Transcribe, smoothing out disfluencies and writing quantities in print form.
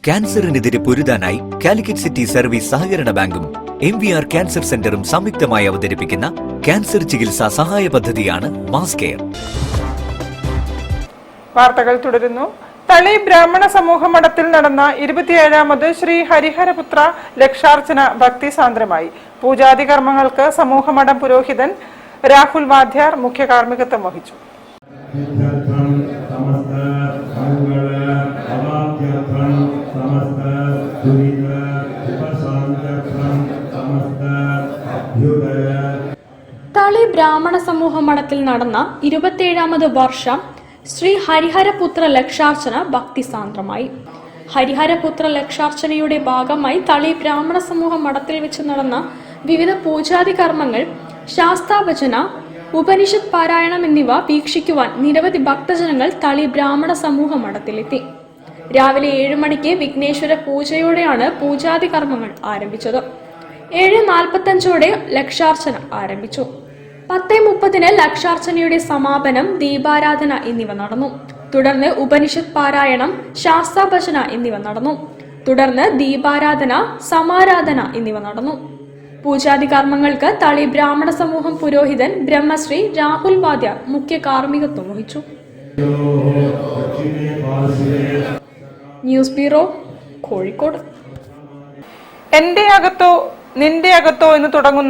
ക്യാൻസറിനെതിരെ പൊരുതാനായി Calicut city service സഹകരണ ബാങ്കും MVR cancer സെന്ററും സംയുക്തമായി അവതരിപ്പിക്കുന്ന ക്യാൻസർ ചികിത്സാ സഹായ പദ്ധതിയാണ് മാസ് കെയർ. വാർത്തകൾ തുടരുന്നു. തളി ബ്രാഹ്മണ സമൂഹ മഠത്തിൽ നടന്ന 27ാമത് ശ്രീ ഹരിഹരപുത്ര ലക്ഷാർച്ചന ഭക്തിസാന്ദ്രമായി. പൂജാതി കർമ്മങ്ങൾക്ക് സമൂഹമഠം പുരോഹിതൻ രാഹുൽ വാദ്യാർ മുഖ്യ കാർമ്മികത്വം വഹിച്ചു. തളി ബ്രാഹ്മണ സമൂഹ മഠത്തിൽ നടന്ന 27ാമത് വർഷം ശ്രീ ഹരിഹരപുത്ര ലക്ഷാർച്ചന ഭക്തിസാന്ദ്രമായി. ഹരിഹരപുത്ര ലക്ഷാർച്ചനയുടെ ഭാഗമായി തളി ബ്രാഹ്മണ സമൂഹ മഠത്തിൽ വെച്ച് നടന്ന വിവിധ പൂജാതി കർമ്മങ്ങൾ, ശാസ്താഭജന, ഉപനിഷത്ത് പാരായണം എന്നിവ വീക്ഷിക്കുവാൻ നിരവധി ഭക്തജനങ്ങൾ തളി ബ്രാഹ്മണ സമൂഹ മഠത്തിലെത്തി. രാവിലെ 7 മണിക്ക് വിഘ്നേശ്വര പൂജയോടെയാണ് പൂജാതി കർമ്മങ്ങൾ ആരംഭിച്ചത്. 7:45 ലക്ഷാർച്ചന ആരംഭിച്ചു. 10:30 ലക്ഷാർച്ചനയുടെ സമാപനം, ദീപാരാധന എന്നിവ നടന്നു. തുടർന്ന് ഉപനിഷത്ത് പാരായണം, ശാസ്താഭജന എന്നിവ നടന്നു. തുടർന്ന് ദീപാരാധന, സമാരാധന എന്നിവ നടന്നു. പൂജാതി കർമ്മങ്ങൾക്ക് തളി ബ്രാഹ്മണ സമൂഹം പുരോഹിതൻ ബ്രഹ്മശ്രീ രാഹുൽ വാദ്യാർ മുഖ്യ കാർമ്മികത്വം വഹിച്ചു. News bureau, Kozhikode. എന്റെ അകത്തോ നിന്റെ അകത്തോ എന്ന് തുടങ്ങുന്ന